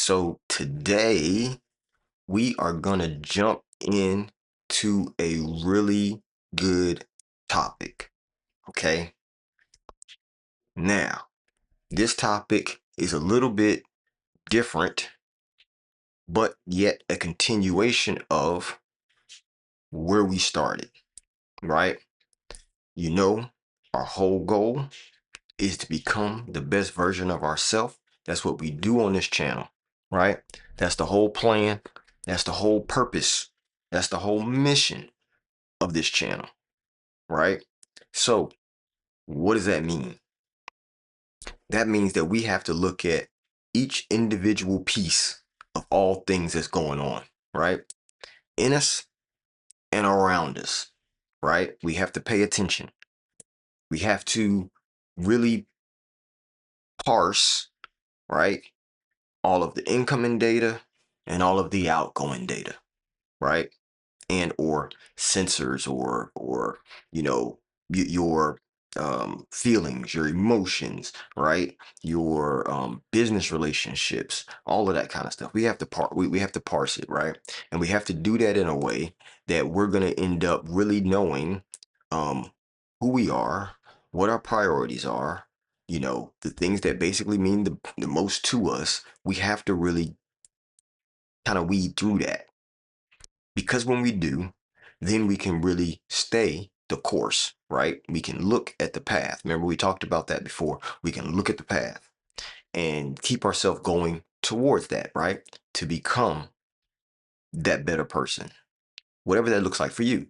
So today we are gonna jump in to a really good topic. Okay. Now, this topic is a little bit different, but yet a continuation of where we started, right? You know, our whole goal is to become the best version of ourselves. That's what we do on this channel, right? That's the whole plan. That's the whole purpose. That's the whole mission of this channel, right? So, what does that mean? That means that we have to look at each individual piece of all things that's going on, right? In us and around us, right? We have to pay attention. We have to really parse, right? All of the incoming data and all of the outgoing data, right? And or sensors or you know your feelings, your emotions, right? Your business relationships, all of that kind of stuff. We have to we have to parse it, right? And we have to do that in a way that we're going to end up really knowing um who we are, what our priorities are, the things that basically mean the most to us. We have to really kind of weed through that, because when we do, then we can really stay the course, right? We can look at the path. Remember, we talked about that before. We can look at the path and keep ourselves going towards that, right? To become that better person, whatever that looks like for you.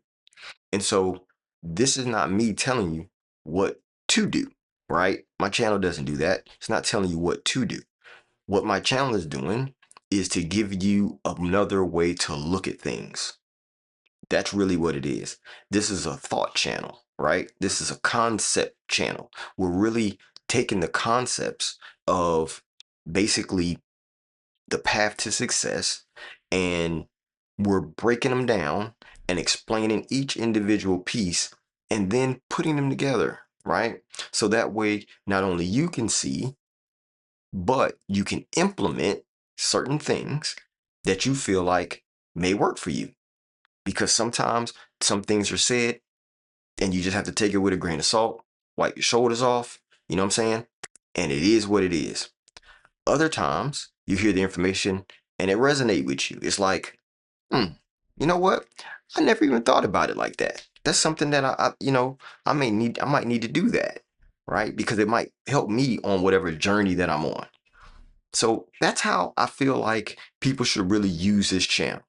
And so this is not me telling you what to do, right? My channel doesn't do that. It's not telling you what to do. What my channel is doing is to give you another way to look at things. That's really what it is. This is a thought channel, right? This is a concept channel. We're really taking the concepts of basically the path to success, and we're breaking them down and explaining each individual piece and then putting them together, right? So that way, not only you can see, but you can implement certain things that you feel like may work for you, because sometimes some things are said and you just have to take it with a grain of salt, wipe your shoulders off, you know what I'm saying? And it is what it is. Other times you hear the information and it resonates with you. It's like, you know what? I never even thought about it like that. That's something that I might need to do that, right? Because it might help me on whatever journey that I'm on. So that's how I feel like people should really use this channel.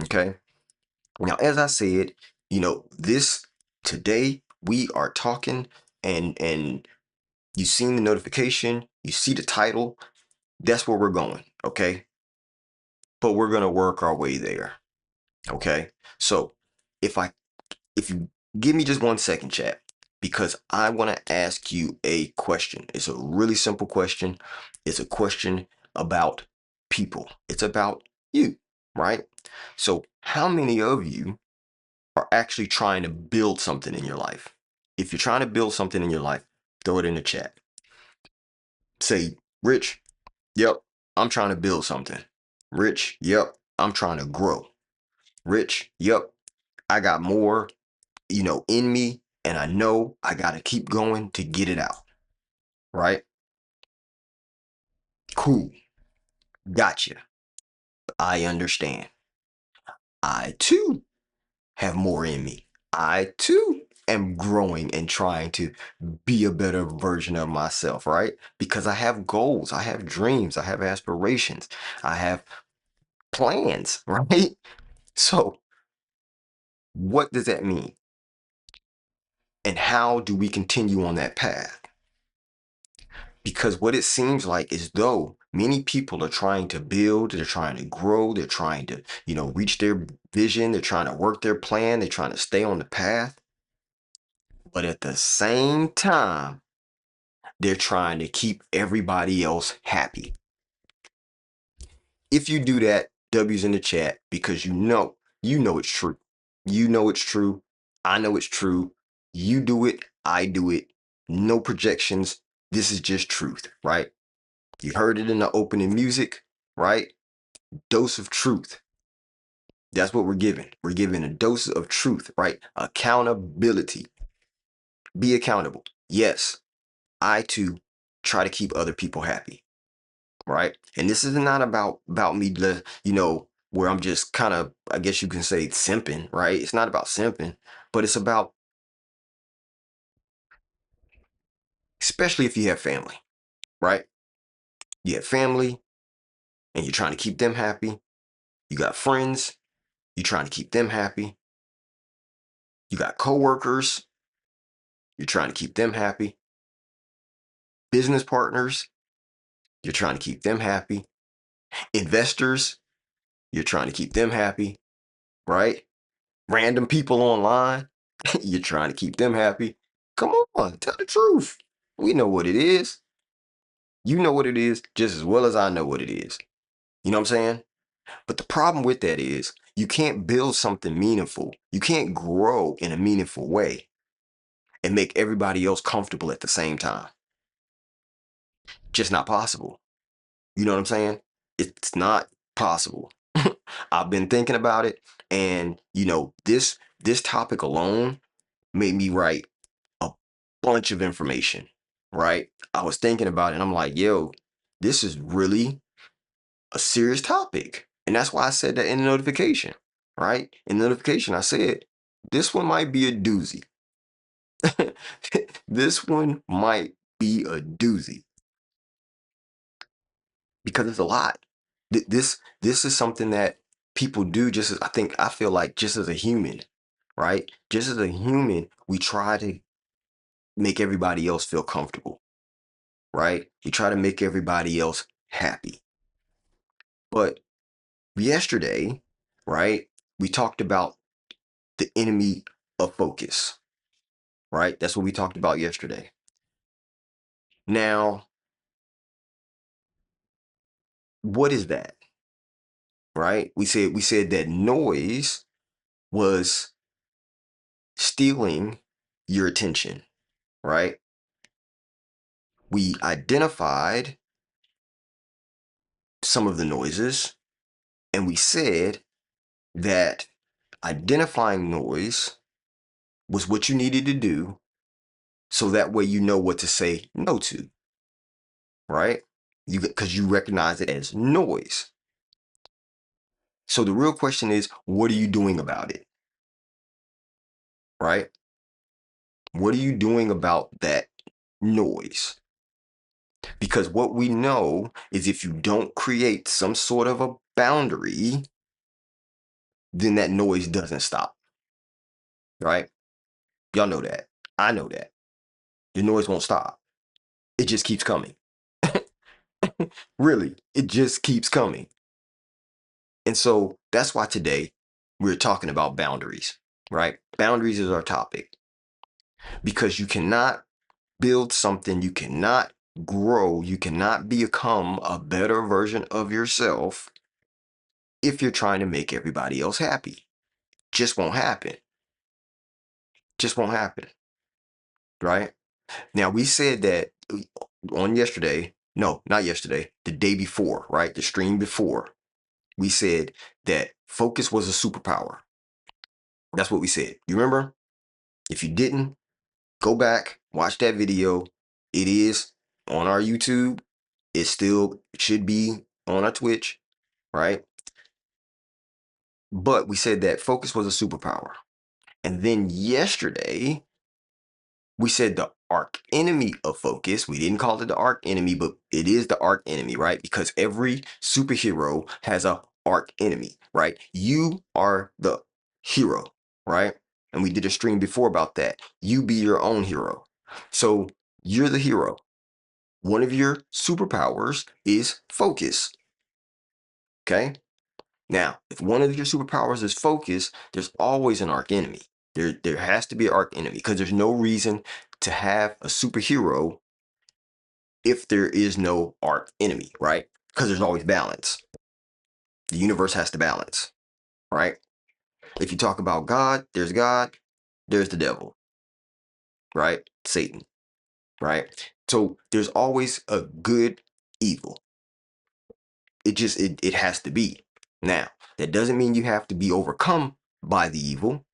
Okay. Now, as I said, this today we are talking, and you seen the notification, you see the title, that's where we're going, okay? But we're gonna work our way there, okay? So if I if you give me just 1 second, chat, because I want to ask you a question. It's a really simple question. It's a question about people. It's about you, right? So how many of you are actually trying to build something in your life? If you're trying to build something in your life, throw it in the chat. Say, Rich, yep, I'm trying to build something. Rich, yep, I'm trying to grow. Rich, yep, I got more, in me, and I know I got to keep going to get it out. Right? Cool. Gotcha. I understand. I too have more in me. I too am growing and trying to be a better version of myself, right? Because I have goals, I have dreams, I have aspirations, I have plans, right? So, what does that mean? And how do we continue on that path? Because what it seems like is though many people are trying to build, they're trying to grow, they're trying to, reach their vision, they're trying to work their plan, they're trying to stay on the path. But at the same time, they're trying to keep everybody else happy. If you do that, W's in the chat, because you know it's true. You know it's true. I know it's true. You do it. I do it. No projections. This is just truth, right? You heard it in the opening music. right? Dose of truth. That's what we're given. We're given a dose of truth, right? Accountability. Be accountable. Yes, I too try to keep other people happy, right? And this is not about me, where I'm just kind of, I guess you can say, simping, right? It's not about simping, but it's about, especially if you have family, right? You have family and you're trying to keep them happy. You got friends, you're trying to keep them happy. You got coworkers, you're trying to keep them happy. Business partners, you're trying to keep them happy. Investors, you're trying to keep them happy, right? Random people online, you're trying to keep them happy. Come on, tell the truth. We know what it is. You know what it is just as well as I know what it is. You know what I'm saying? But the problem with that is you can't build something meaningful. You can't grow in a meaningful way and make everybody else comfortable at the same time. Just not possible. You know what I'm saying? It's not possible. I've been thinking about it, and this topic alone made me write a bunch of information, right? I was thinking about it and I'm like, yo, this is really a serious topic. And that's why I said that in the notification, right? In the notification, I said, this one might be a doozy. This one might be a doozy because it's a lot. This is something that people do just as I feel like just as a human, right? Just as a human, we try to make everybody else feel comfortable, right? We try to make everybody else happy. But yesterday, right, we talked about the enemy of focus, right? That's what we talked about yesterday. Now, what is that? Right? We said that noise was stealing your attention, right? We identified some of the noises and we said that identifying noise was what you needed to do so that way you know what to say no to, right? Because you recognize it as noise. So the real question is, what are you doing about it? Right? What are you doing about that noise? Because what we know is if you don't create some sort of a boundary, then that noise doesn't stop. Right? Y'all know that. I know that. The noise won't stop. It just keeps coming. Really, it just keeps coming. And so that's why today we're talking about boundaries, right? Boundaries is our topic because you cannot build something, you cannot grow, you cannot become a better version of yourself if you're trying to make everybody else happy. Just won't happen. Just won't happen, right? Now, we said that on yesterday, no, not yesterday, the day before, right? The stream before, we said that focus was a superpower. That's what we said. You remember? If you didn't, go back, watch that video. It is on our YouTube. It still should be on our Twitch, right? But we said that focus was a superpower. And then yesterday, we said the arch enemy of focus. We didn't call it the arch enemy, but it is the arch enemy, right? Because every superhero has a arch enemy, right? You are the hero, right? And we did a stream before about that. You be your own hero. So you're the hero. One of your superpowers is focus. Okay. Now, if one of your superpowers is focus, there's always an arch enemy. There has to be an arch enemy because there's no reason to have a superhero if there is no arch enemy, right? Because there's always balance. The universe has to balance, right? If you talk about God, there's the devil, right? Satan, right? So there's always a good evil. It has to be. Now, that doesn't mean you have to be overcome by the evil,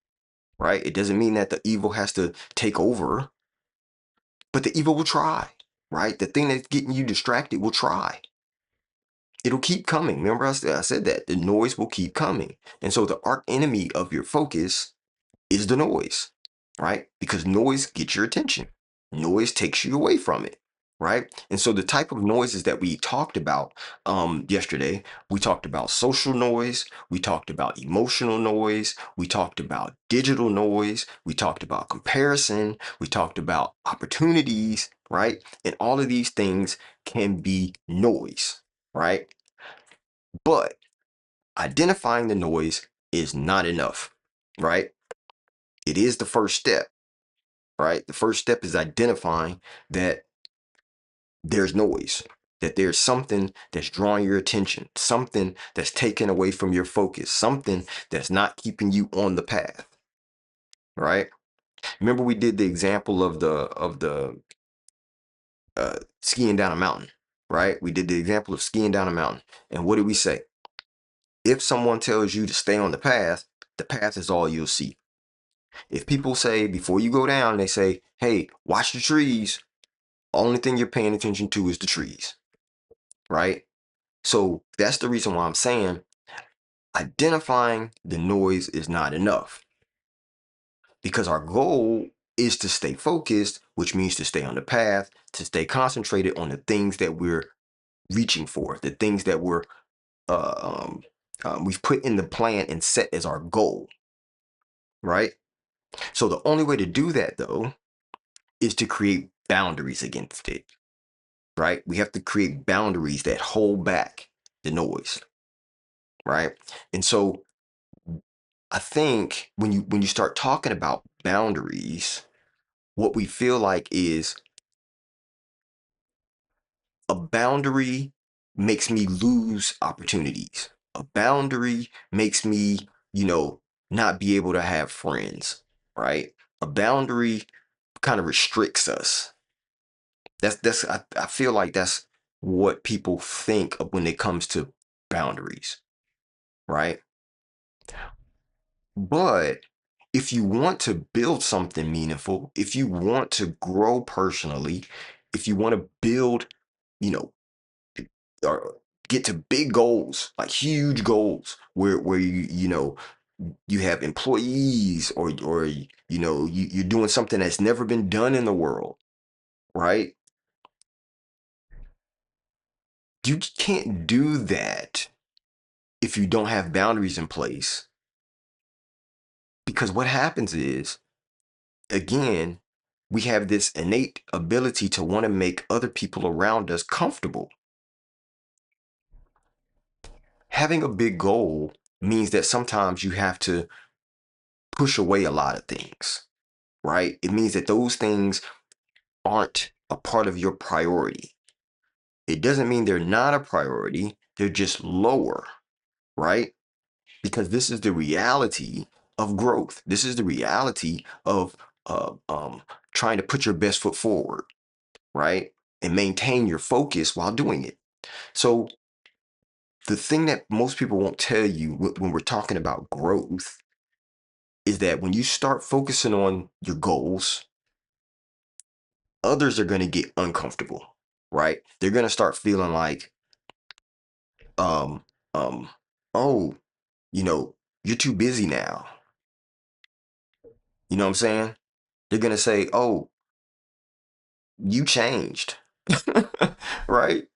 right? It doesn't mean that the evil has to take over, but the evil will try, right? The thing that's getting you distracted will try. It'll keep coming. Remember, I said that the noise will keep coming. And so the arch enemy of your focus is the noise, right? Because noise gets your attention. Noise takes you away from it, right? And so the type of noises that we talked about yesterday, we talked about social noise, we talked about emotional noise, we talked about digital noise, we talked about comparison, we talked about opportunities, right? And all of these things can be noise, right? But identifying the noise is not enough, right? It is the first step, right? The first step is identifying that there's noise, that there's something that's drawing your attention, something that's taken away from your focus, something that's not keeping you on the path, right? Remember we did the example of the skiing down a mountain, right? We did the example of skiing down a mountain. And what did we say? If someone tells you to stay on the path is all you'll see. If people say before you go down, they say, hey, watch the trees, only thing you're paying attention to is the trees, right? So that's the reason why I'm saying identifying the noise is not enough, because our goal is to stay focused, which means to stay on the path, to stay concentrated on the things that we're reaching for, the things that uh, we've put in the plan and set as our goal, right? So the only way to do that, though, is to create boundaries against it, right? We have to create boundaries that hold back the noise, right? And so I think when you start talking about boundaries, what we feel like is a boundary makes me lose opportunities. A boundary makes me, you know, not be able to have friends, right? A boundary kind of restricts us. I feel like that's what people think of when it comes to boundaries, right? But if you want to build something meaningful, if you want to grow personally, if you want to build, you know, or get to big goals, like huge goals, where you have employees, or you're doing something that's never been done in the world, right? You can't do that if you don't have boundaries in place, because what happens is, again, we have this innate ability to want to make other people around us comfortable. Having a big goal means that sometimes you have to push away a lot of things, right? It means that those things aren't a part of your priority. It doesn't mean they're not a priority, they're just lower, right? Because this is the reality of growth. This is the reality of trying to put your best foot forward, right? And maintain your focus while doing it. So the thing that most people won't tell you when we're talking about growth is that when you start focusing on your goals, others are going to get uncomfortable, right? They're going to start feeling like, um, um, oh, you know, you're too busy now. You know what I'm saying? They're going to say, oh, you changed, right?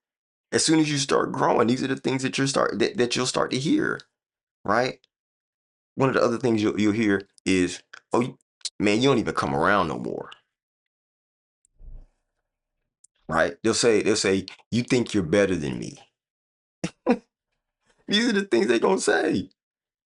As soon as you start growing, these are the things that that you'll start to hear, right? One of the other things you'll hear is, "Oh, man, you don't even come around no more," right? They'll say, "You think you're better than me." These are the things they're gonna say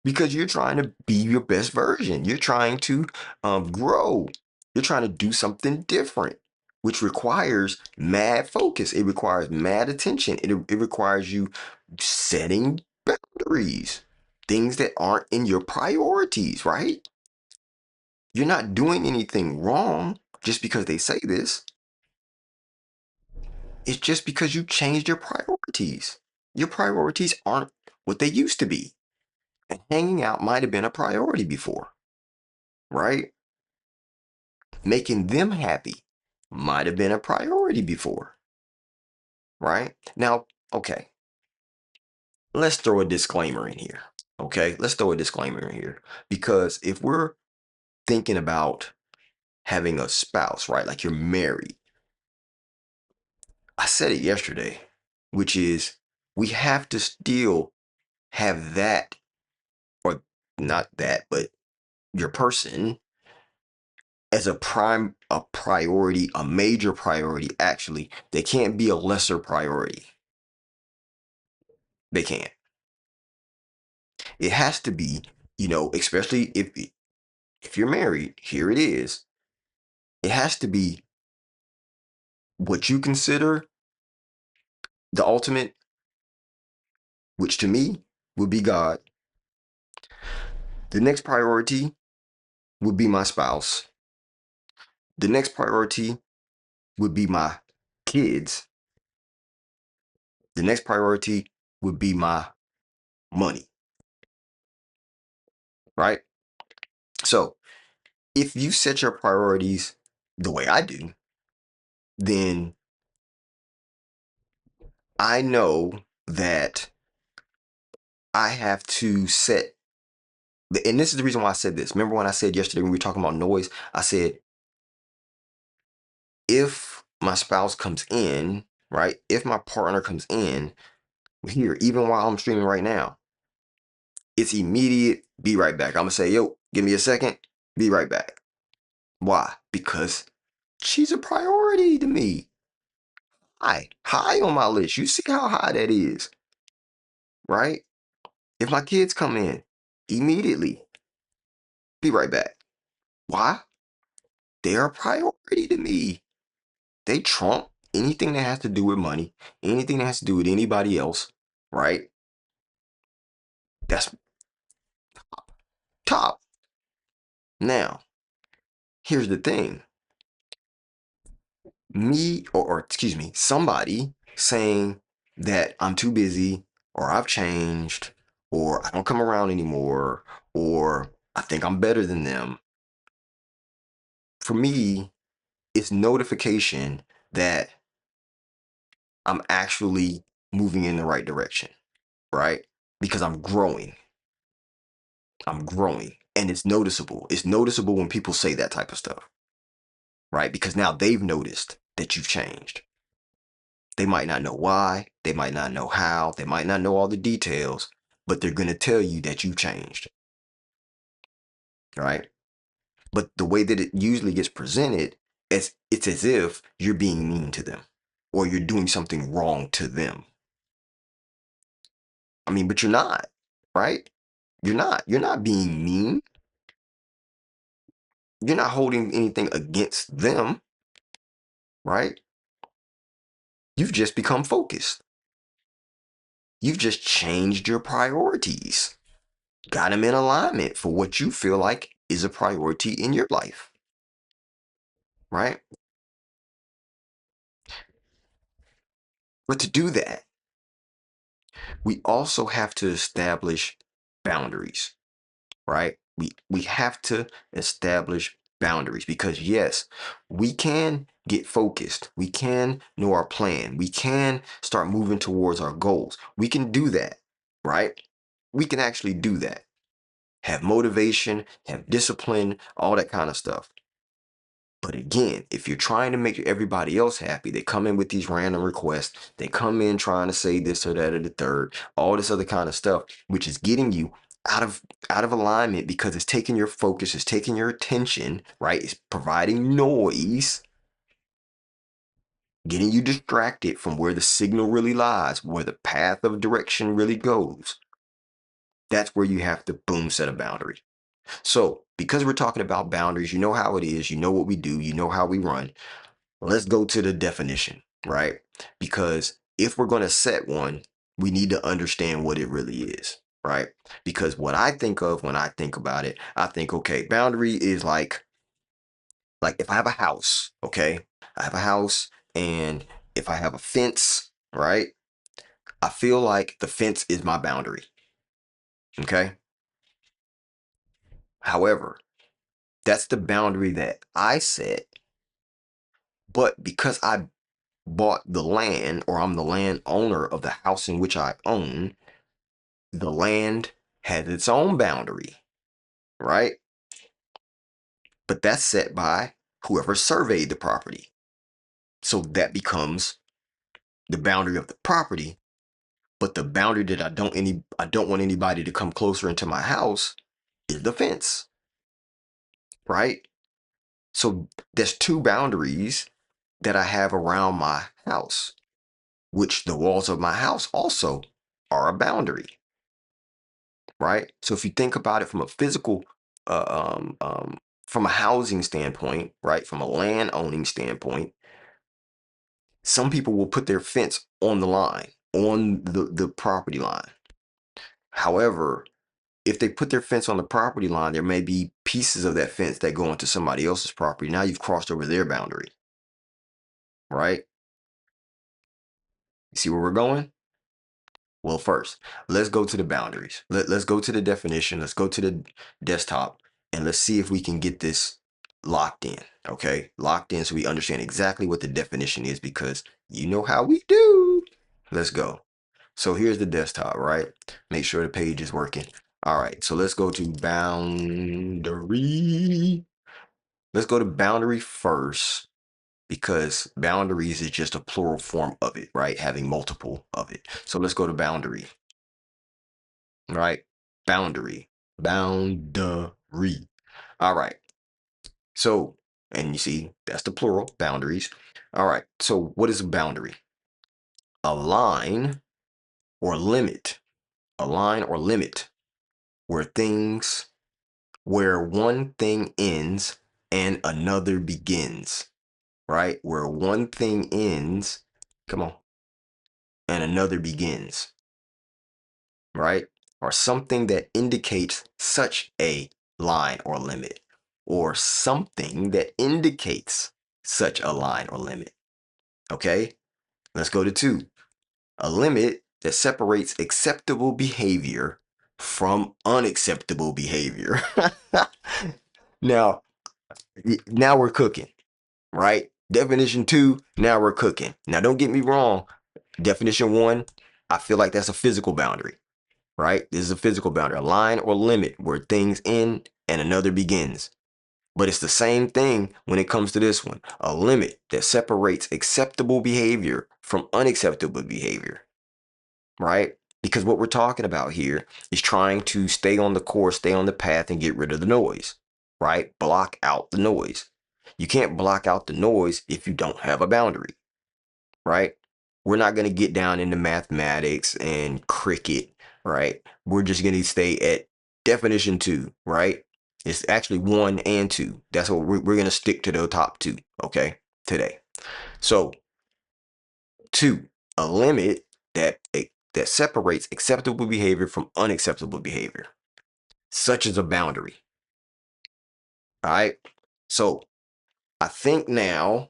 because you're trying to be your best version. You're trying to grow. You're trying to do something different, which requires mad focus. It requires mad attention. It requires you setting boundaries, things that aren't in your priorities, right? You're not doing anything wrong just because they say this. It's just because you changed your priorities. Your priorities aren't what they used to be. And hanging out might have been a priority before, right? Making them happy might have been a priority before, right? Now, okay, let's throw a disclaimer in here. Okay, let's throw a disclaimer in here because if we're thinking about having a spouse, right, like you're married, I said it yesterday, which is we have to still have that, or not that, but your person as a priority, a major priority. Actually, they can't be a lesser priority. They can't. It has to be, especially if you're married, here it is. It has to be what you consider the ultimate, which to me would be God. The next priority would be my spouse. The next priority would be my kids. The next priority would be my money, right? So if you set your priorities the way I do, then I know that I have to set, and this is the reason why I said this. Remember when I said yesterday when we were talking about noise, I said, if my spouse comes in, right? If my partner comes in here, even while I'm streaming right now, it's immediate, be right back. I'm gonna say, yo, give me a second, be right back. Why? Because she's a priority to me. High on my list. You see how high that is, right? If my kids come in, immediately, be right back. Why? They're a priority to me. They trump anything that has to do with money, anything that has to do with anybody else, right? That's top. Now, here's the thing. Or excuse me, somebody saying that I'm too busy, or I've changed, or I don't come around anymore, or I think I'm better than them. For me, it's notification that I'm actually moving in the right direction, right? Because I'm growing. I'm growing. And it's noticeable. It's noticeable when people say that type of stuff, right? Because now they've noticed that you've changed. They might not know why, they might not know how, they might not know all the details, but they're going to tell you that you've changed, right? But the way that it usually gets presented, it's as if you're being mean to them or you're doing something wrong to them. I mean, but you're not, right? You're not. You're not being mean. You're not holding anything against them, right? You've just become focused. You've just changed your priorities, got them in alignment for what you feel like is a priority in your life, right? But to do that, we also have to establish boundaries, right? We have to establish boundaries because yes, we can get focused. We can know our plan. We can start moving towards our goals. We can do that, right? We can actually do that. Have motivation, have discipline, all that kind of stuff. But again, if you're trying to make everybody else happy, they come in with these random requests. They come in trying to say this or that or the third, all this other kind of stuff, which is getting you out of alignment because it's taking your focus, it's taking your attention, right? It's providing noise, getting you distracted from where the signal really lies, where the path of direction really goes. That's where you have to boom set a boundary. So, because we're talking about boundaries, you know how it is, you know what we do, you know how we run. Let's go to the definition, right? Because if we're going to set one, we need to understand what it really is, right? Because what I think of when I think about it, I think, okay, boundary is like if I have a house, okay? I have a house and if I have a fence, right? I feel like the fence is my boundary. Okay. However, that's the boundary that I set. But because I bought the land, or I'm the landowner of the house in which I own, the land has its own boundary, right? But that's set by whoever surveyed the property. So that becomes the boundary of the property. But the boundary that I don't want anybody to come closer into my house is the fence, right? So there's two boundaries that I have around my house, which the walls of my house also are a boundary, right? So if you think about it from a physical, from a housing standpoint, right, from a land owning standpoint, some people will put their fence on the line, on the property line. However, if they put their fence on the property line, there may be pieces of that fence that go into somebody else's property. Now you've crossed over their boundary, right? You see where we're going? Well, first, let's go to the boundaries. Let's go to the definition. Let's go to the desktop and let's see if we can get this locked in. Okay, locked in so we understand exactly what the definition is, because you know how we do. Let's go. So here's the desktop, right? Make sure the page is working. All right, so let's go to boundary. Let's go to boundary first, because boundaries is just a plural form of it, right? Having multiple of it. So let's go to boundary, right? Boundary. Boundary. All right. So, and you see, that's the plural, boundaries. All right. So what is a boundary? A line or limit. A line or limit where one thing ends and another begins, right? Where one thing ends, come on, and another begins, right? Or something that indicates such a line or limit, or something that indicates such a line or limit. Okay, let's go to 2. A limit that separates acceptable behavior from unacceptable behavior. now, now we're cooking, right? Definition 2, now we're cooking. Now, don't get me wrong. Definition 1, I feel like that's a physical boundary, right? This is a physical boundary, a line or limit where things end and another begins. But it's the same thing when it comes to this one, a limit that separates acceptable behavior from unacceptable behavior, right? Because what we're talking about here is trying to stay on the course, stay on the path, and get rid of the noise, right? Block out the noise. You can't block out the noise if you don't have a boundary, right? We're not going to get down into mathematics and cricket, right? We're just going to stay at definition 2, right? It's actually 1 and 2. That's what we're going to stick to the top 2, okay, today. So 2, a limit that separates acceptable behavior from unacceptable behavior, such as a boundary. All right. So I think now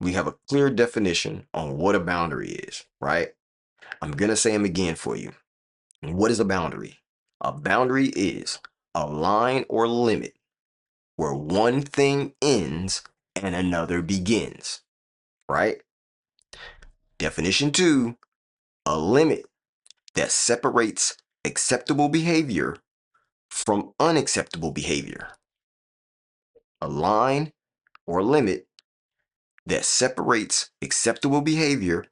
we have a clear definition on what a boundary is, right? I'm going to say them again for you. What is a boundary? A boundary is a line or limit where one thing ends and another begins, right? Definition 2, a limit that separates acceptable behavior from unacceptable behavior. A line or limit that separates acceptable behavior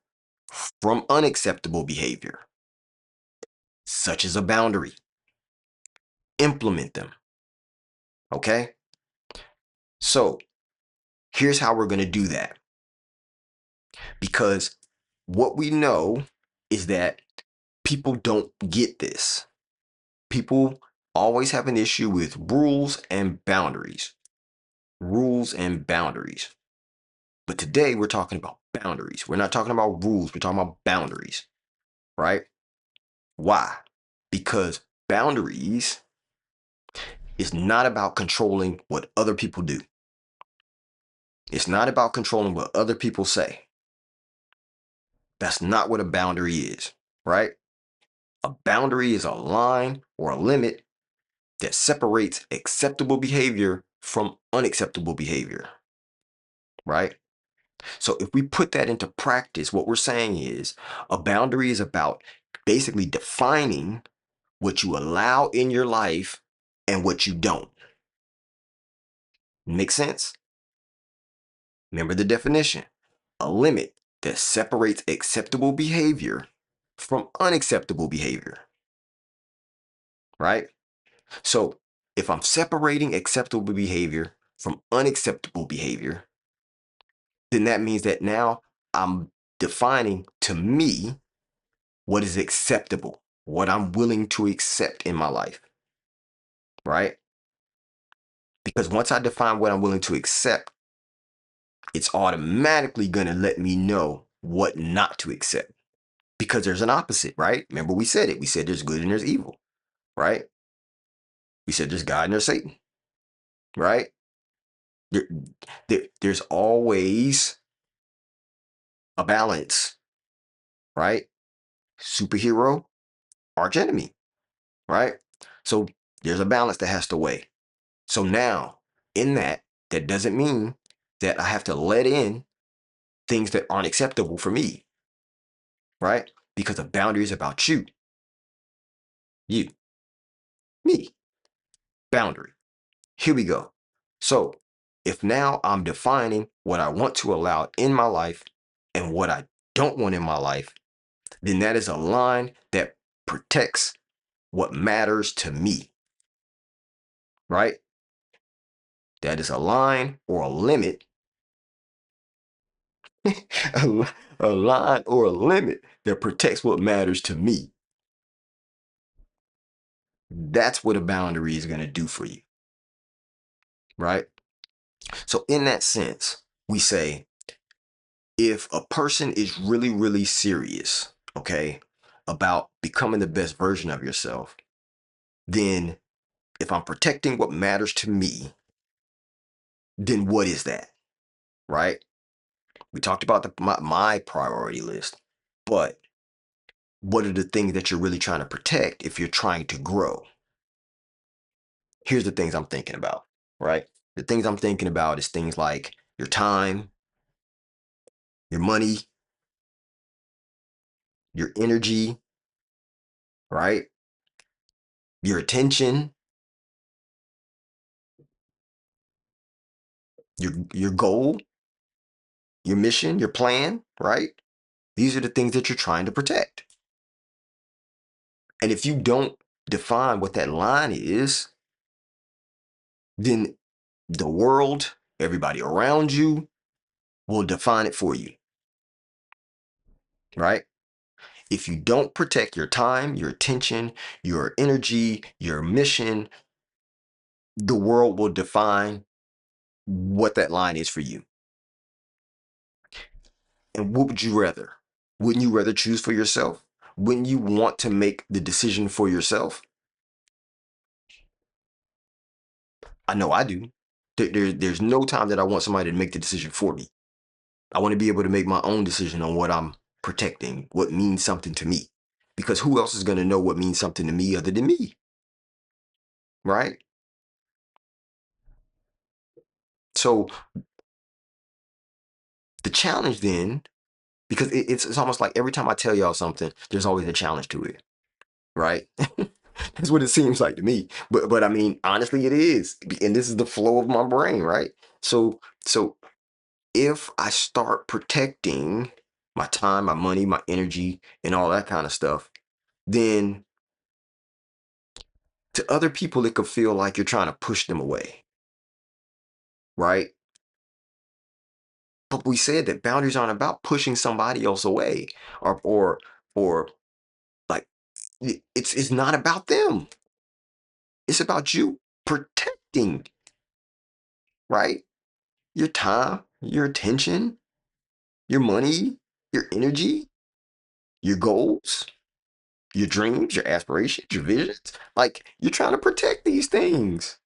from unacceptable behavior, such as a boundary. Implement them. Okay? So here's how we're going to do that. Because what we know is that people don't get this. People always have an issue with rules and boundaries. Rules and boundaries. But today we're talking about boundaries. We're not talking about rules. We're talking about boundaries, right? Why? Because boundaries is not about controlling what other people do. It's not about controlling what other people say. That's not what a boundary is. right? A boundary is a line or a limit that separates acceptable behavior from unacceptable behavior, right? So if we put that into practice, what we're saying is a boundary is about basically defining what you allow in your life and what you don't. Make sense? Remember the definition. A limit that separates acceptable behavior from unacceptable behavior, right? So if I'm separating acceptable behavior from unacceptable behavior, then that means that now I'm defining to me what is acceptable, what I'm willing to accept in my life, right? Because once I define what I'm willing to accept, it's automatically going to let me know what not to accept because there's an opposite, right? Remember, we said it. We said there's good and there's evil, right? We said there's God and there's Satan, right? There, there's always a balance, right? Superhero, arch enemy, right? So there's a balance that has to weigh. So now, in that, that doesn't mean that I have to let in things that aren't acceptable for me, right? Because a boundary is about you, me, boundary. Here we go. So if now I'm defining what I want to allow in my life and what I don't want in my life, then that is a line that protects what matters to me, right? That is a line or a limit, a line or a limit that protects what matters to me. That's what a boundary is going to do for you, right? So, in that sense, we say if a person is really, really serious, okay, about becoming the best version of yourself, then if I'm protecting what matters to me, then what is that, right? We talked about my priority list, but what are the things that you're really trying to protect if you're trying to grow? Here's the things I'm thinking about, right? The things I'm thinking about is things like your time, your money, your energy, right? Your attention, your goal, your mission, your plan, right? These are the things that you're trying to protect. And if you don't define what that line is, then the world, everybody around you will define it for you, right? If you don't protect your time, your attention, your energy, your mission, the world will define what that line is for you. And what would you rather? Wouldn't you rather choose for yourself? Wouldn't you want to make the decision for yourself? I know I do. There's no time that I want somebody to make the decision for me. I want to be able to make my own decision on what I'm protecting, what means something to me. Because who else is going to know what means something to me other than me? Right? So the challenge then, because it's almost like every time I tell y'all something, there's always a challenge to it. Right? That's what it seems like to me. But I mean, honestly, it is. And this is the flow of my brain, right? So if I start protecting my time, my money, my energy, and all that kind of stuff, then to other people, it could feel like you're trying to push them away, right? But we said that boundaries aren't about pushing somebody else away or like it's not about them. It's about you protecting, right? Your time, your attention, your money, your energy, your goals, your dreams, your aspirations, your visions. Like you're trying to protect these things,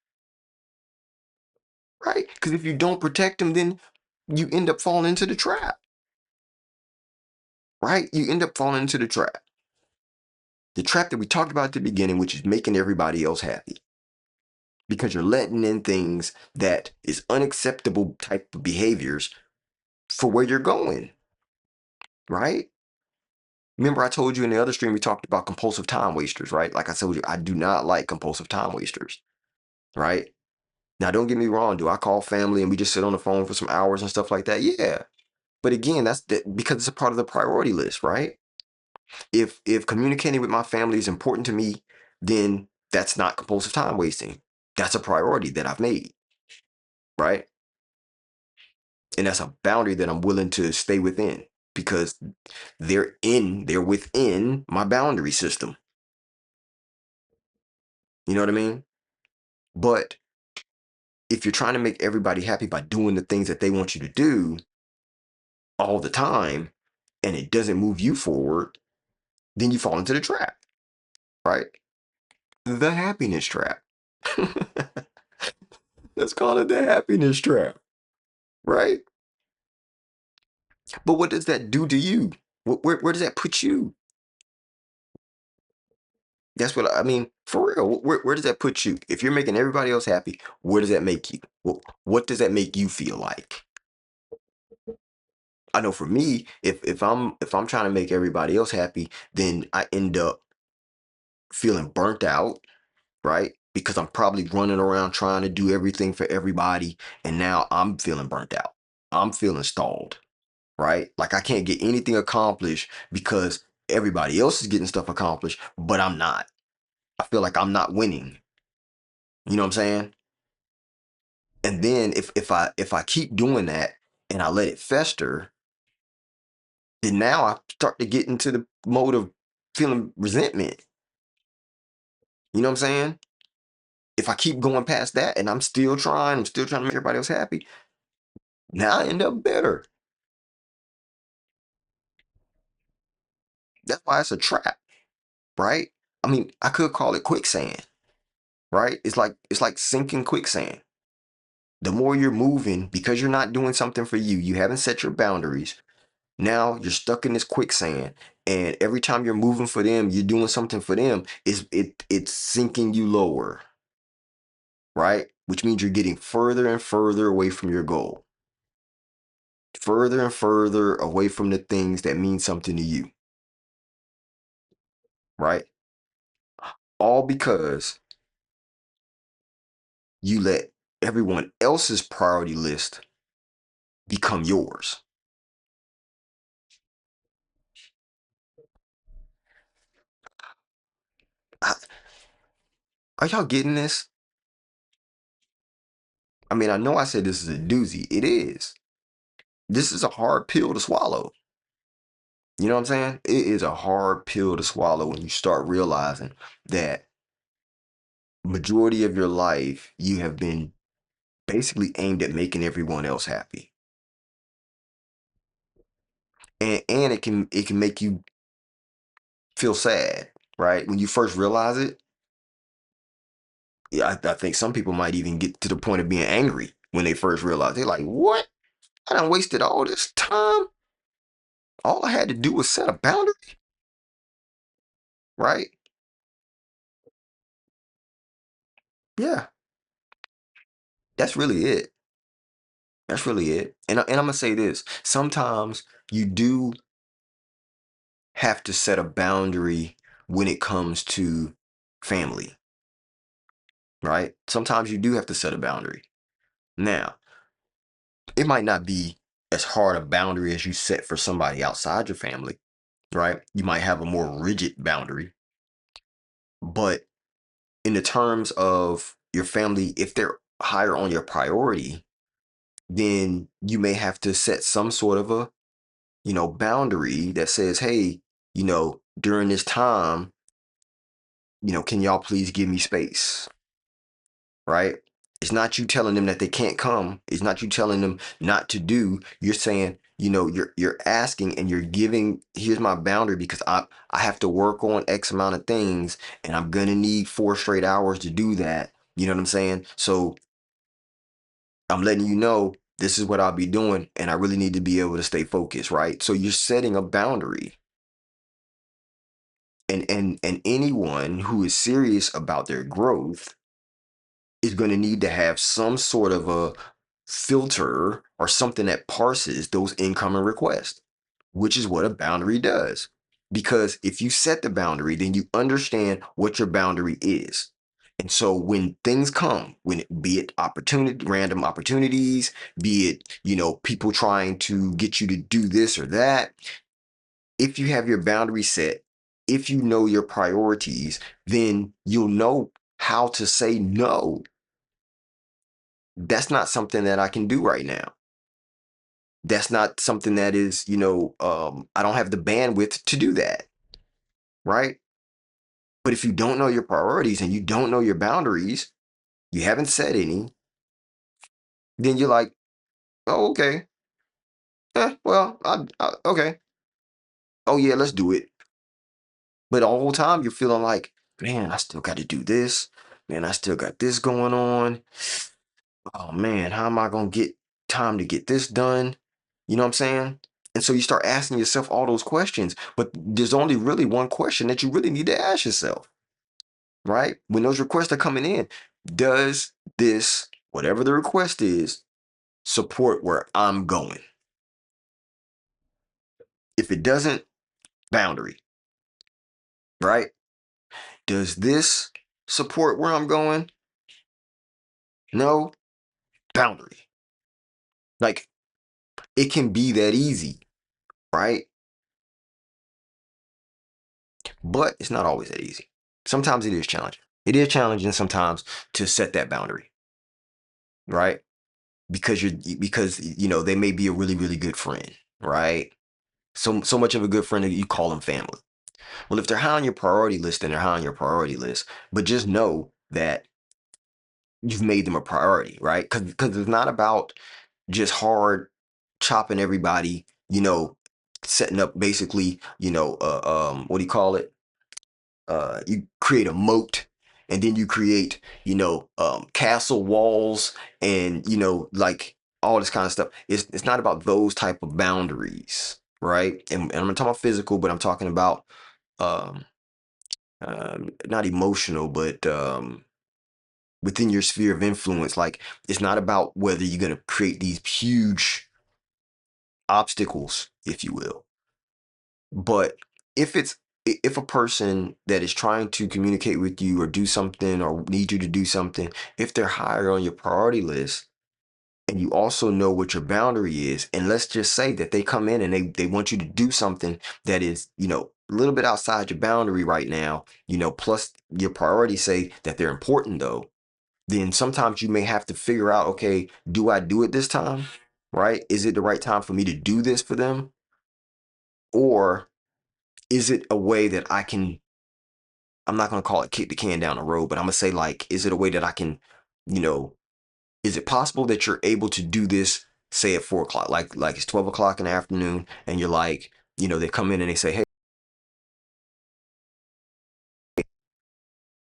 right? Because if you don't protect them, then you end up falling into the trap, right? You end up falling into the trap. The trap that we talked about at the beginning, which is making everybody else happy. Because you're letting in things that is unacceptable type of behaviors for where you're going, right? Remember, I told you in the other stream we talked about compulsive time wasters, right? Like I told you, I do not like compulsive time wasters, right? Now, don't get me wrong. Do I call family and we just sit on the phone for some hours and stuff like that? Yeah. But again, because it's a part of the priority list, right? If communicating with my family is important to me, then that's not compulsive time wasting. That's a priority that I've made, right? And that's a boundary that I'm willing to stay within because they're within my boundary system. You know what I mean? But if you're trying to make everybody happy by doing the things that they want you to do all the time and it doesn't move you forward, then you fall into the trap, right? The happiness trap. Let's call it the happiness trap, right? But what does that do to you? Where does that put you? That's what I mean. For real, where does that put you? If you're making everybody else happy, where does that make you? What does that make you feel like? I know for me, if I'm trying to make everybody else happy, then I end up feeling burnt out, right? Because I'm probably running around trying to do everything for everybody, and now I'm feeling burnt out. I'm feeling stalled, right? Like I can't get anything accomplished because everybody else is getting stuff accomplished, but I'm not. I feel like I'm not winning. You know what I'm saying? And then if I keep doing that and I let it fester, then now I start to get into the mode of feeling resentment. You know what I'm saying? If I keep going past that and I'm still trying to make everybody else happy, now I end up bitter. That's why it's a trap, right? I mean, I could call it quicksand, right? It's like sinking quicksand. The more you're moving, because you're not doing something for you, you haven't set your boundaries. Now you're stuck in this quicksand, and every time you're moving for them, you're doing something for them. It's sinking you lower, right? Which means you're getting further and further away from your goal, further and further away from the things that mean something to you, right? All because you let everyone else's priority list become yours. I, are y'all getting this? I mean, I know I said this is a doozy. It is. This is a hard pill to swallow. You know what I'm saying? It is a hard pill to swallow when you start realizing that majority of your life you have been basically aimed at making everyone else happy. And it can make you feel sad, right? When you first realize it, yeah, I think some people might even get to the point of being angry when they first realize. They're like, "What? I done wasted all this time. All I had to do was set a boundary, right?" Yeah, that's really it. That's really it. And I'm gonna say this: sometimes you do have to set a boundary when it comes to family, right? Sometimes you do have to set a boundary. Now, it might not be as hard a boundary as you set for somebody outside your family, right? You might have a more rigid boundary, but in the terms of your family, if they're higher on your priority, then you may have to set some sort of a, boundary that says, hey, during this time, can y'all please give me space, right? It's not you telling them that they can't come. It's not you telling them not to do. You're saying, you're asking and you're giving, here's my boundary because I have to work on X amount of things and I'm gonna need 4 straight hours to do that. You know what I'm saying? So I'm letting you know this is what I'll be doing and I really need to be able to stay focused, right? So you're setting a boundary. And anyone who is serious about their growth is going to need to have some sort of a filter or something that parses those incoming requests, which is what a boundary does. Because if you set the boundary, then you understand what your boundary is. And so when things come, be it opportunity, random opportunities, be it, people trying to get you to do this or that, if you have your boundary set, if you know your priorities, then you'll know how to say no. That's not something that I can do right now. That's not something that is, I don't have the bandwidth to do that. Right. But if you don't know your priorities and you don't know your boundaries, you haven't set any, then you're like, oh, okay. Well, okay. Oh, yeah, let's do it. But the whole time you're feeling like, man, I still got to do this. Man, I still got this going on. Oh, man, how am I going to get time to get this done? You know what I'm saying? And so you start asking yourself all those questions, but there's only really one question that you really need to ask yourself, right? When those requests are coming in, does this, whatever the request is, support where I'm going? If it doesn't, boundary, right? Does this support where I'm going? No, boundary. Like, it can be that easy, right? But it's not always that easy. Sometimes it is challenging. It is challenging sometimes to set that boundary, right? Because they may be a really, really good friend, right? So much of a good friend that you call them family. Well, if they're high on your priority list, then they're high on your priority list. But just know that you've made them a priority, right? Because it's not about just hard chopping everybody, setting up basically, what do you call it? You create a moat, and then you create, castle walls, and like all this kind of stuff. It's not about those type of boundaries, right? And I'm not talking about physical, but I'm talking about um, not emotional, but within your sphere of influence. Like, it's not about whether you're going to create these huge obstacles, if you will, but if a person that is trying to communicate with you or do something or need you to do something, if they're higher on your priority list, and you also know what your boundary is, and let's just say that they come in and they want you to do something that is, a little bit outside your boundary right now, plus your priorities say that they're important though, then sometimes you may have to figure out, okay, do I do it this time? Right? Is it the right time for me to do this for them? Or is it a way that I'm not going to call it kick the can down the road, but I'm going to say, like, is it a way that I can, you know, is it possible that you're able to do this, say at 4 o'clock, like it's 12 o'clock in the afternoon, and you're like, they come in and they say, hey,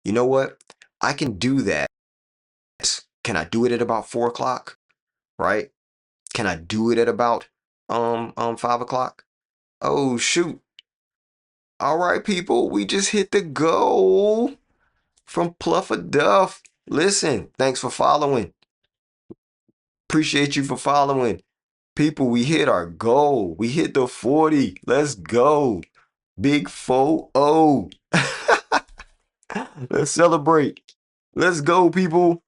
you know what? I can do that. Can I do it at about 4 o'clock? Right? Can I do it at about 5 o'clock? Oh shoot. All right, people, we just hit the goal from Pluffer Duff. Listen, thanks for following. Appreciate you for following. People, we hit our goal. We hit the 40. Let's go. Big 4-0. Let's celebrate. Let's go, people.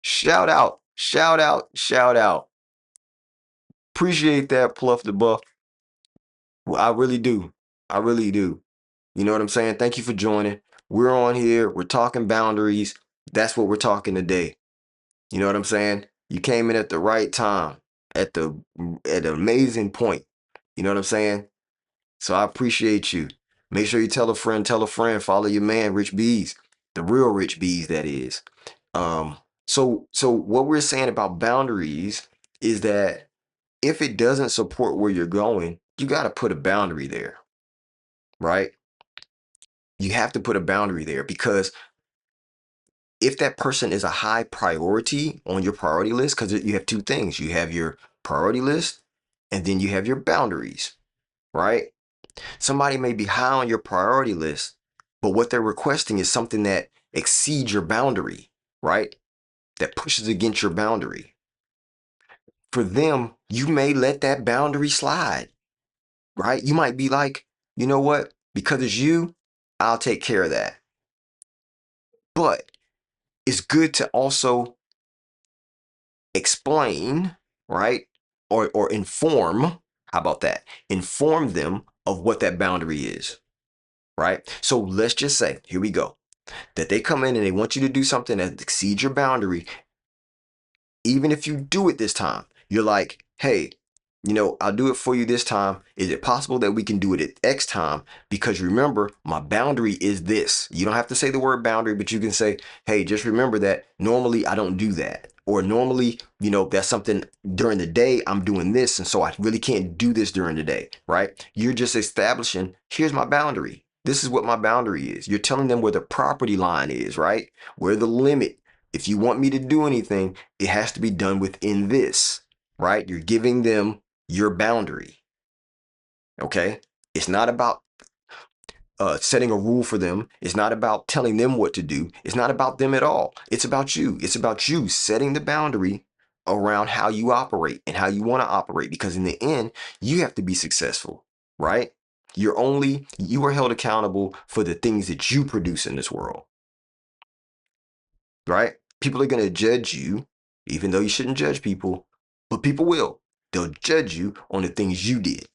Shout out, shout out, shout out. Appreciate that, Pluff the Buff. Well, I really do. I really do. You know what I'm saying? Thank you for joining. We're on here. We're talking boundaries. That's what we're talking today. You know what I'm saying? You came in at the right time, at an amazing point. You know what I'm saying? So I appreciate you. Make sure you tell a friend, follow your man, Rich Bees, the real Rich Bees, that is. So what we're saying about boundaries is that if it doesn't support where you're going, you got to put a boundary there, right? You have to put a boundary there, because if that person is a high priority on your priority list, because you have two things, you have your priority list and then you have your boundaries, right? Somebody may be high on your priority list, but what they're requesting is something that exceeds your boundary, right? That pushes against your boundary. For them, you may let that boundary slide, right? You might be like, you know what? Because it's you, I'll take care of that. But it's good to also explain, right? Or inform. How about that? Inform them of what that boundary is, right? So let's just say, here we go, that they come in and they want you to do something that exceeds your boundary. Even if you do it this time, you're like, hey, I'll do it for you this time. Is it possible that we can do it at X time? Because remember, my boundary is this. You don't have to say the word boundary, but you can say, hey, just remember that normally I don't do that. Or normally, that's something during the day I'm doing this. And so I really can't do this during the day, right? You're just establishing, here's my boundary. This is what my boundary is. You're telling them where the property line is, right? Where the limit. If you want me to do anything, it has to be done within this, right? You're giving them your boundary. Okay. It's not about setting a rule for them. It's not about telling them what to do. It's not about them at all. It's about you. It's about you setting the boundary around how you operate and how you want to operate. Because in the end, you have to be successful, right? You are held accountable for the things that you produce in this world, right? People are going to judge you, even though you shouldn't judge people, but people will. They'll judge you on the things you did.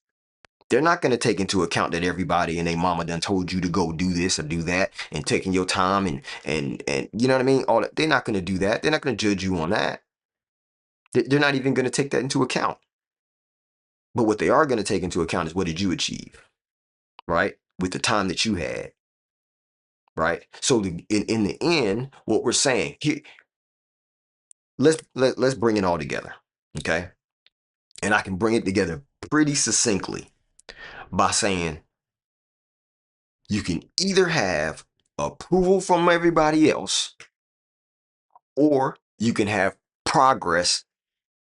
They're not going to take into account that everybody and their mama done told you to go do this or do that and taking your time and you know what I mean? All that. They're not going to do that. They're not going to judge you on that. They're not even going to take that into account. But what they are going to take into account is what did you achieve, right? With the time that you had, right? So in the end, what we're saying here, let's bring it all together, okay? And I can bring it together pretty succinctly by saying you can either have approval from everybody else or you can have progress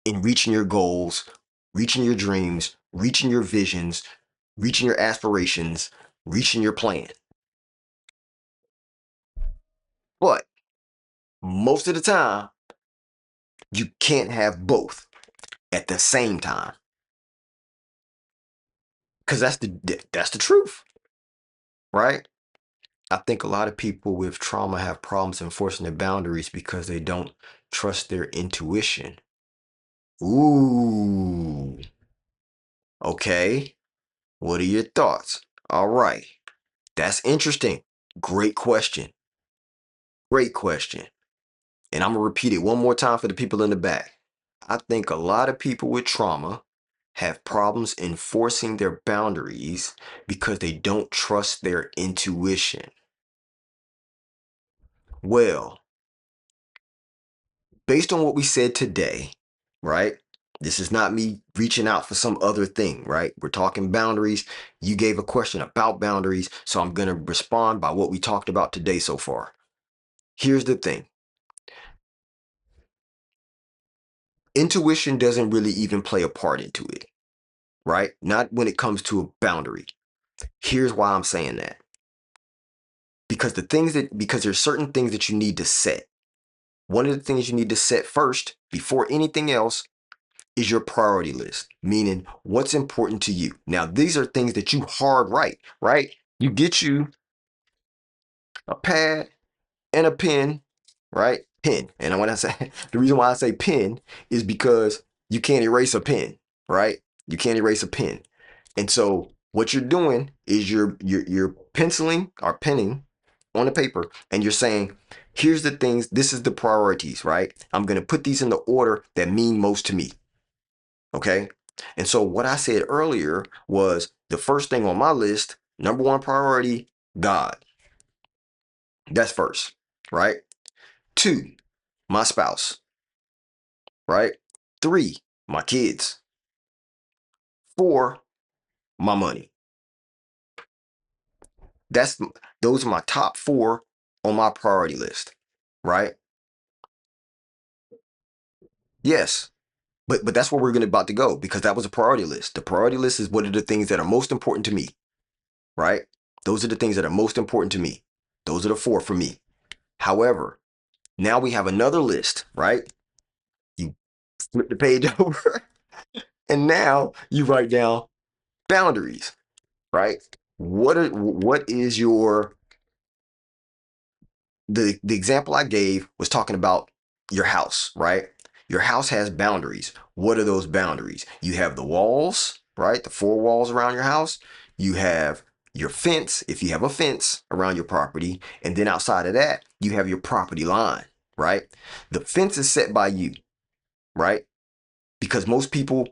in reaching your goals, reaching your dreams, reaching your visions, reaching your aspirations, reaching your plan. But most of the time, you can't have both at the same time. Because that's the truth, right? I think a lot of people with trauma have problems enforcing their boundaries because they don't trust their intuition. Ooh, okay. What are your thoughts? All right. That's interesting. Great question. Great question. And I'm going to repeat it one more time for the people in the back. I think a lot of people with trauma have problems enforcing their boundaries because they don't trust their intuition. Well, based on what we said today, right? This is not me reaching out for some other thing, right? We're talking boundaries. You gave a question about boundaries, so I'm going to respond by what we talked about today so far. Here's the thing. Intuition doesn't really even play a part into it, right? Not when it comes to a boundary. Here's why I'm saying that. Because there's certain things that you need to set. One of the things you need to set first before anything else is your priority list, meaning what's important to you. Now, these are things that you hard write, right? You get you a pad and a pen, right? Pen. And when I say the reason why I say pen is because you can't erase a pen, right? You can't erase a pen. And so what you're doing is you're penciling or penning on the paper and you're saying, here's the things, this is the priorities, right? I'm going to put these in the order that mean most to me. Okay. And so what I said earlier was the first thing on my list, number one priority, God. That's first, right? Two, my spouse, right? Three, my kids. Four, my money. That's those are my top four on my priority list, right? Yes. But that's where we're gonna about to go because that was a priority list. The priority list is what are the things that are most important to me. right? Those are the things that are most important to me. Those are the 4 for me. However, now we have another list, right? You flip the page over, and now you write down boundaries, right? What is your the example I gave was talking about your house, right? Your house has boundaries. What are those boundaries? You have the walls, right? The 4 walls around your house. You have your fence, if you have a fence around your property, and then outside of that, you have your property line, right? The fence is set by you, right? Because most people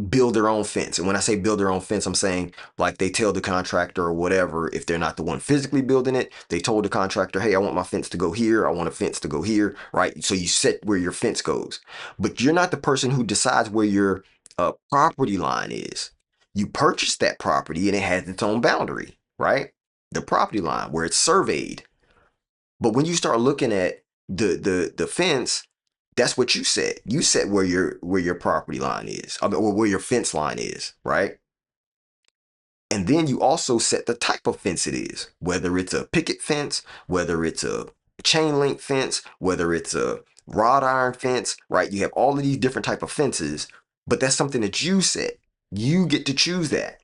build their own fence. And when I say build their own fence, I'm saying like they tell the contractor or whatever, if they're not the one physically building it, they told the contractor, hey, I want my fence to go here. I want a fence to go here, right? So you set where your fence goes. But you're not the person who decides where your property line is. You purchase that property and it has its own boundary, right? The property line where it's surveyed. But when you start looking at the fence, that's what you set. You set where your property line is, I mean, or where your fence line is, right? And then you also set the type of fence it is, whether it's a picket fence, whether it's a chain link fence, whether it's a wrought iron fence, right? You have all of these different type of fences, but that's something that you set. You get to choose that,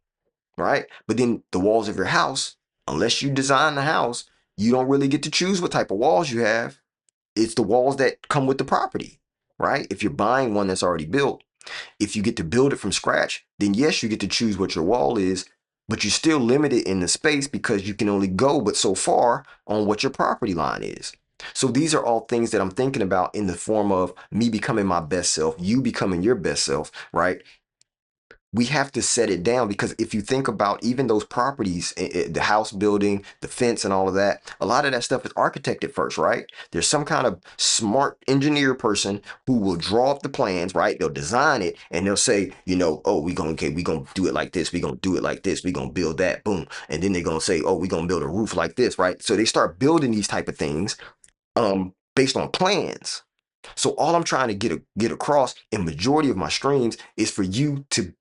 right? But then the walls of your house, unless you design the house, you don't really get to choose what type of walls you have. It's the walls that come with the property, right? If you're buying one that's already built, if you get to build it from scratch, then yes, you get to choose what your wall is, but you're still limited in the space because you can only go but so far on what your property line is. So these are all things that I'm thinking about in the form of me becoming my best self, you becoming your best self, right? We have to set it down because if you think about even those properties, the house building, the fence, and all of that, a lot of that stuff is architected first, right? There's some kind of smart engineer person who will draw up the plans, right? They'll design it and they'll say, you know, oh, we gonna do it like this, we gonna do it like this, we gonna build that, boom, and then they're gonna say, oh, we gonna build a roof like this, right? So they start building these type of things based on plans. So all I'm trying to get across in majority of my streams is for you to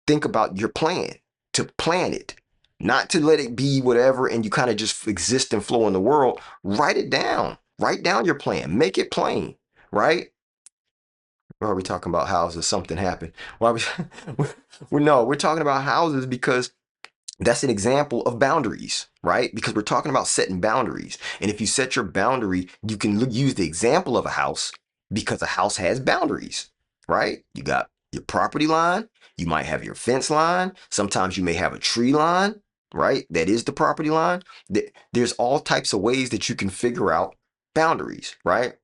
think about your plan, to plan it, not to let it be whatever and you kind of just exist and flow in the world. Write it down. Write down your plan. Make it plain, right? Or are we talking about houses? Something happened. Why we no, we're talking about houses because that's an example of boundaries, right? Because we're talking about setting boundaries. And if you set your boundary, you can use the example of a house because a house has boundaries, right? You got your property line, you might have your fence line, sometimes you may have a tree line, right? That is the property line. There's all types of ways that you can figure out boundaries, right?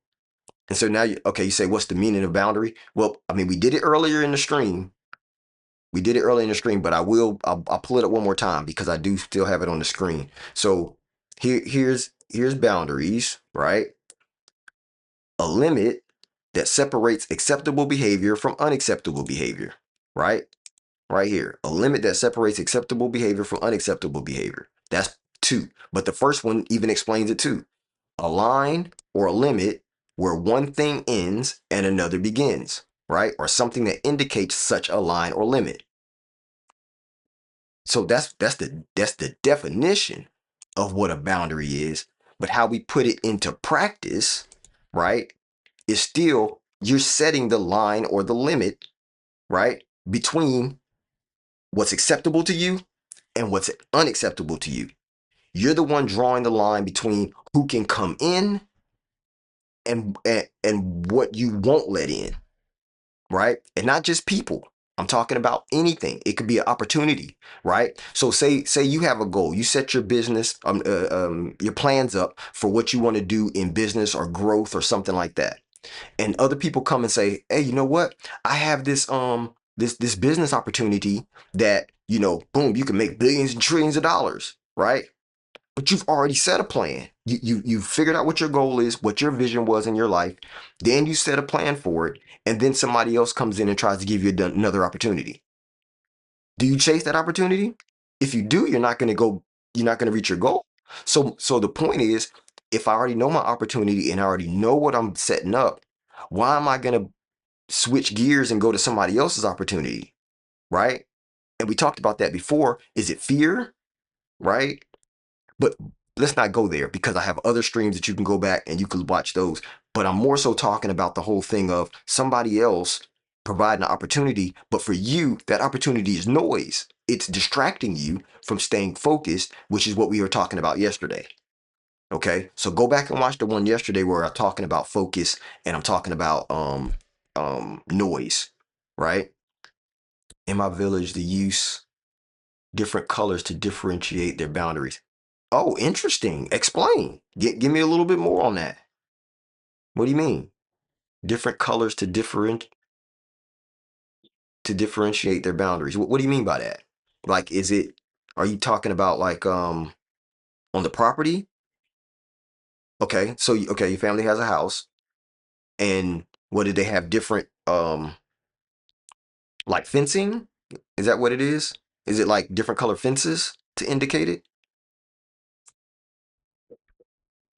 And so now okay, you say, what's the meaning of boundary? Well, I mean, we did it earlier in the stream, but I'll pull it up one more time because I do still have it on the screen. So here's boundaries, right? A limit that separates acceptable behavior from unacceptable behavior, right? Right here, a limit that separates acceptable behavior from unacceptable behavior. That's 2. But the first one even explains it too. A line or a limit where one thing ends and another begins, right? Or something that indicates such a line or limit. So that's the definition of what a boundary is, but how we put it into practice, right, is still you're setting the line or the limit, right, between what's acceptable to you and what's unacceptable to you. You're the one drawing the line between who can come in and what you won't let in, right? And not just people. I'm talking about anything. It could be an opportunity, right? So say you have a goal. You set your business, your plans up for what you want to do in business or growth or something like that. And other people come and say, "Hey, you know what? I have this business opportunity that boom, you can make billions and trillions of dollars, right? But you've already set a plan. You figured out what your goal is, what your vision was in your life. Then you set a plan for it, and then somebody else comes in and tries to give you another opportunity. Do you chase that opportunity? If you do, you're not going to go. You're not going to reach your goal. So the point is, if I already know my opportunity and I already know what I'm setting up, why am I going to switch gears and go to somebody else's opportunity, right? And we talked about that before. Is it fear? right? But let's not go there because I have other streams that you can go back and you can watch those. But I'm more so talking about the whole thing of somebody else providing an opportunity, but for you, that opportunity is noise. It's distracting you from staying focused, which is what we were talking about yesterday. Okay, so go back and watch the one yesterday where I'm talking about focus and I'm talking about noise, right? In my village, the use different colors to differentiate their boundaries. Oh, interesting. Explain. Give me a little bit more on that. What do you mean? Different colors to differentiate their boundaries. What do you mean by that? Like, is it? Are you talking about like on the property? Okay, so okay, your family has a house, and what did they have different like fencing? Is that what it is? Is it like different color fences to indicate it?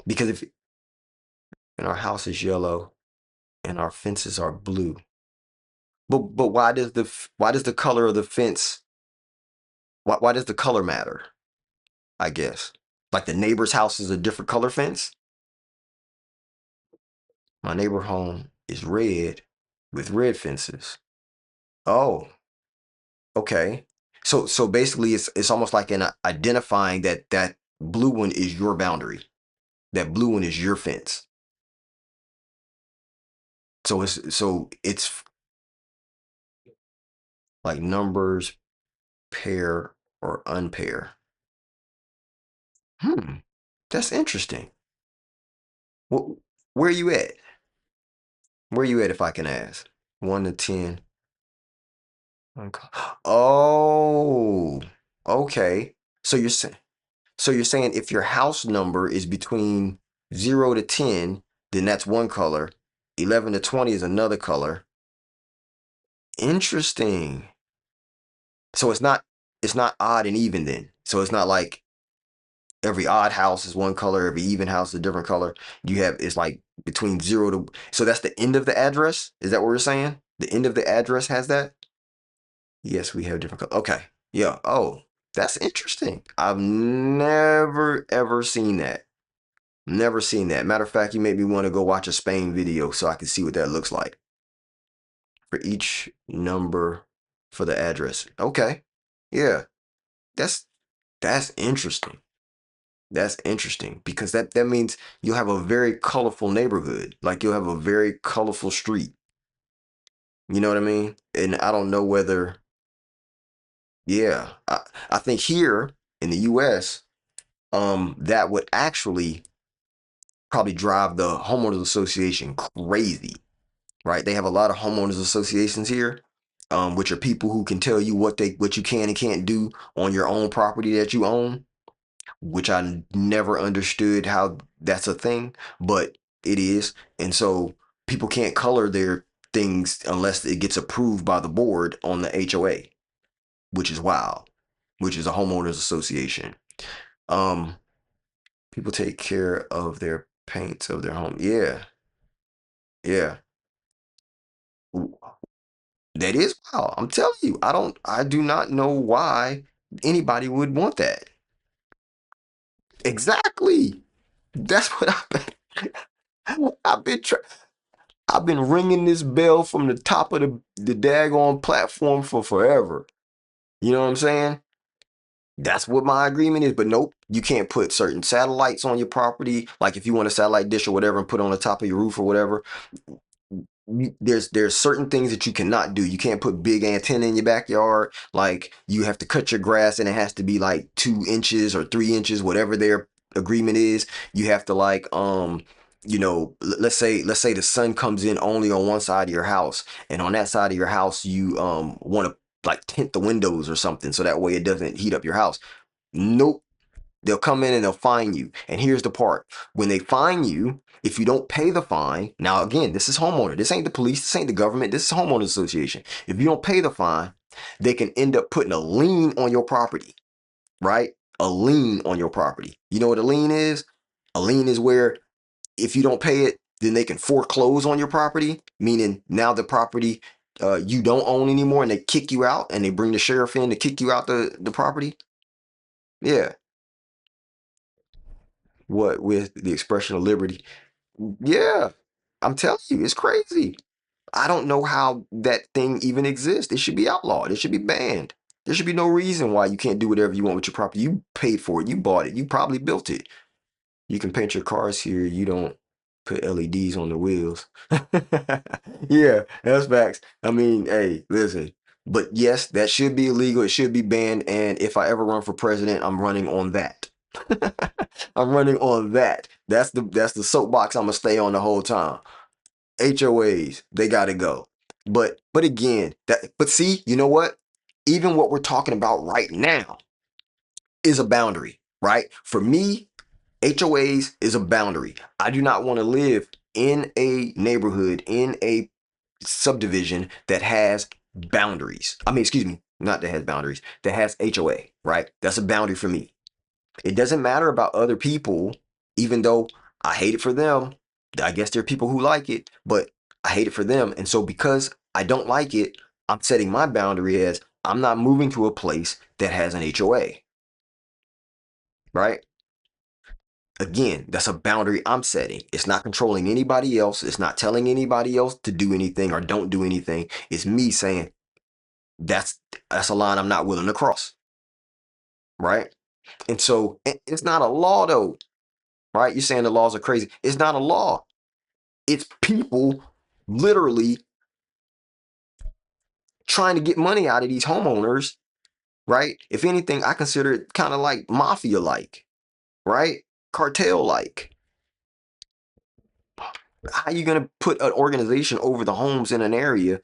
Because if and our house is yellow and our fences are blue, but why does the color of the fence why does the color matter? I guess like the neighbor's house is a different color fence. My neighbor home is red with red fences. Oh, okay. So basically, it's almost like an identifying that that blue one is your boundary. That blue one is your fence. So it's like numbers pair or unpair. Hmm, that's interesting. What, where are you at? Where are you at if I can ask? 1 to 10. Okay. Oh, okay. So you're saying if your house number is between 0 to 10, then that's one color. 11 to 20 is another color. Interesting. So it's not odd and even then. So it's not like every odd house is one color, every even house is a different color. You have it's like between 0 to so that's the end of the address. Is that what we're saying? The end of the address has that? Yes, we have different colors. Okay. Yeah. Oh, that's interesting. I've never ever seen that. Never seen that. Matter of fact, you made me want to go watch a Spain video so I can see what that looks like for each number for the address. Okay. Yeah. That's that's interesting. That's interesting because that means you'll have a very colorful neighborhood. Like you'll have a very colorful street. You know what I mean? And I don't know whether yeah. I think here in the US, that would actually probably drive the homeowners association crazy, right? They have a lot of homeowners associations here, which are people who can tell you what you can and can't do on your own property that you own, which I never understood how that's a thing, but it is. And so people can't color their things unless it gets approved by the board on the HOA, which is wild, which is a homeowners association. Um, People take care of their paints of their home. Yeah, yeah. That is wild. I'm telling you, I do not know why anybody would want that. Exactly. That's what I've been trying. I've been ringing this bell from the top of the daggone platform for forever. You know what I'm saying? That's what my agreement is. But nope, you can't put certain satellites on your property. Like if you want a satellite dish or whatever and put it on the top of your roof or whatever, there's certain things that you cannot do. You can't put big antenna in your backyard. Like you have to cut your grass and it has to be like 2 inches or 3 inches, whatever their agreement is. You have to like let's say the sun comes in only on one side of your house, and on that side of your house you want to like tint the windows or something so that way it doesn't heat up your house. Nope. They'll come in and they'll fine you. And here's the part. When they fine you, if you don't pay the fine, now again, this is homeowner. This ain't the police, this ain't the government, this is homeowners association. If you don't pay the fine, they can end up putting a lien on your property, right? A lien on your property. You know what a lien is? A lien is where if you don't pay it, then they can foreclose on your property, meaning now the property you don't own anymore and they kick you out and they bring the sheriff in to kick you out the property. Yeah. What with the expression of liberty? Yeah, I'm telling you, it's crazy. I don't know how that thing even exists. It should be outlawed. It should be banned. There should be no reason why you can't do whatever you want with your property. You paid for it. You bought it. You probably built it. You can paint your cars here. You don't put LEDs on the wheels. Yeah, that's facts. I mean, hey, listen. But yes, that should be illegal. It should be banned. And if I ever run for president, I'm running on that. I'm running on that. That's the soapbox I'm gonna stay on the whole time. HOAs, they gotta go. But again, but see, you know what? Even what we're talking about right now is a boundary, right? For me, HOAs is a boundary. I do not want to live in a neighborhood, in a subdivision that has boundaries. I mean, excuse me, not that has boundaries, that has HOA, right? That's a boundary for me. It doesn't matter about other people, even though I hate it for them. I guess there are people who like it, but I hate it for them. And so because I don't like it, I'm setting my boundary as I'm not moving to a place that has an HOA, right? Again, that's a boundary I'm setting. It's not controlling anybody else. It's not telling anybody else to do anything or don't do anything. It's me saying that's that's a line I'm not willing to cross, right? And so it's not a law though, right? You're saying the laws are crazy. It's not a law. It's people literally trying to get money out of these homeowners, right? If anything, I consider it kind of like mafia like, right? Cartel like. How are you going to put an organization over the homes in an area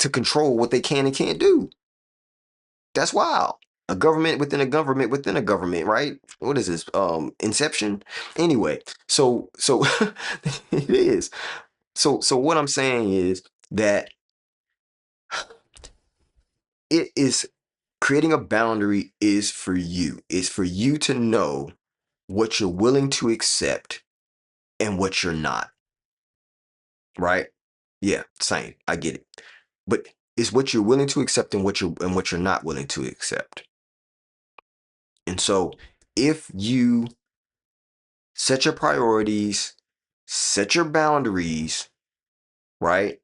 to control what they can and can't do? That's wild. A government within a government within a government, right? What is this? Inception. Anyway, so it is. So what I'm saying is that it is creating a boundary is for you. It's for you to know what you're willing to accept and what you're not, right? Yeah, same. I get it. But it's what you're willing to accept and what you're not willing to accept. And so if you set your priorities, set your boundaries, right?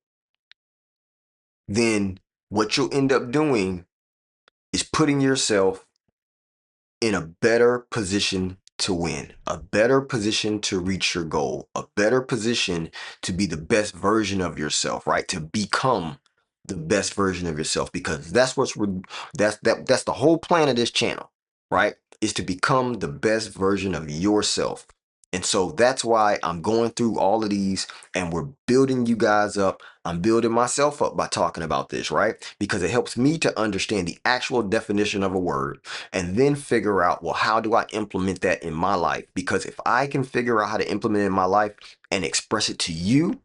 Then what you'll end up doing is putting yourself in a better position to win, a better position to reach your goal, a better position to be the best version of yourself, right? To become the best version of yourself, because that's the whole plan of this channel, right? Is to become the best version of yourself. And so that's why I'm going through all of these and we're building you guys up. I'm building myself up by talking about this, right? Because it helps me to understand the actual definition of a word and then figure out, well, how do I implement that in my life? Because if I can figure out how to implement it in my life and express it to you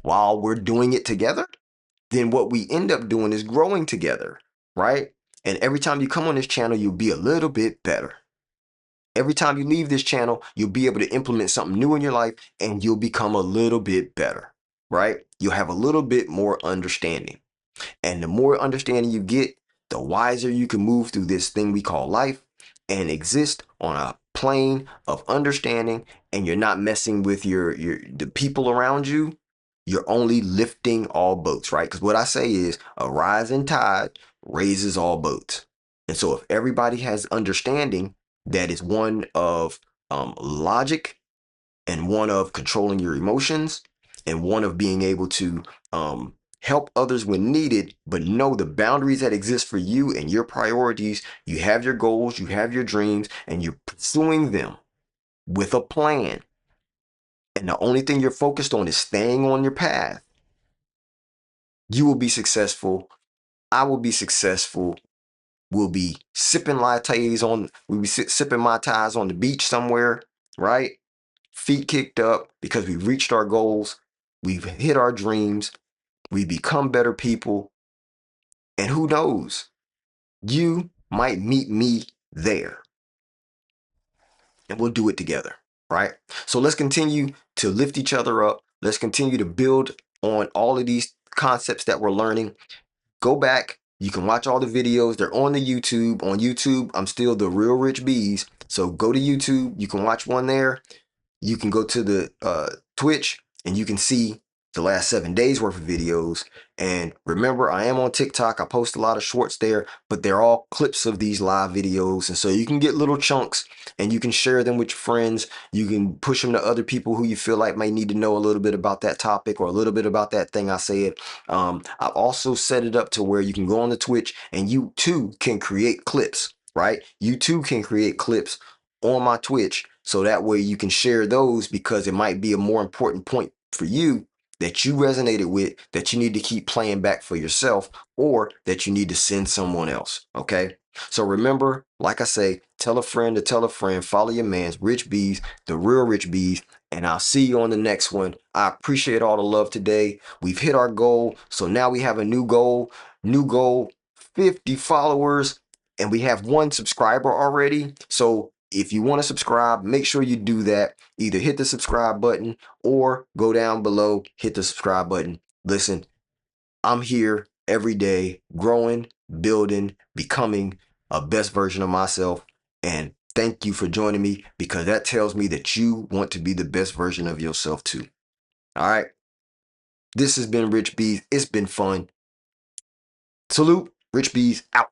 while we're doing it together, then what we end up doing is growing together, right? And every time you come on this channel, you'll be a little bit better. Every time you leave this channel, you'll be able to implement something new in your life and you'll become a little bit better, right? You'll have a little bit more understanding. And the more understanding you get, the wiser you can move through this thing we call life and exist on a plane of understanding, and you're not messing with the people around you. You're only lifting all boats, right? Because what I say is a rising tide raises all boats. And so if everybody has understanding that is one of logic and one of controlling your emotions and one of being able to help others when needed, but know the boundaries that exist for you and your priorities. You have your goals, you have your dreams, and you're pursuing them with a plan. And the only thing you're focused on is staying on your path. You will be successful. I will be successful. We'll be sipping lattes we'll be sipping mai tais on the beach somewhere, right? Feet kicked up because we've reached our goals. We've hit our dreams. We become better people. And who knows? You might meet me there and we'll do it together, right? So let's continue to lift each other up. Let's continue to build on all of these concepts that we're learning. Go back, You can watch all the videos. They're on the YouTube. On YouTube, I'm still the Real Rich Bees. So go to YouTube. You can watch one there. You can go to the Twitch and you can see the last 7 days worth of videos. And remember, I am on TikTok. I post a lot of shorts there, but they're all clips of these live videos. And so you can get little chunks and you can share them with your friends. You can push them to other people who you feel like might need to know a little bit about that topic or a little bit about that thing I said. I've also set it up to where you can go on the Twitch and you too can create clips, right? You too can create clips on my Twitch. So that way you can share those because it might be a more important point for you that you resonated with that you need to keep playing back for yourself or that you need to send someone else. Okay. So remember, like I say, tell a friend to tell a friend, follow your man's Rich Bees, the Real Rich Bees, and I'll see you on the next one. I appreciate all the love today. We've hit our goal. So now we have a new goal, 50 followers, and we have 1 subscriber already. So if you want to subscribe, make sure you do that. Either hit the subscribe button or go down below, hit the subscribe button. Listen, I'm here every day, growing, building, becoming a best version of myself. And thank you for joining me because that tells me that you want to be the best version of yourself too. All right. This has been Rich Bees. It's been fun. Salute, Rich Bees out.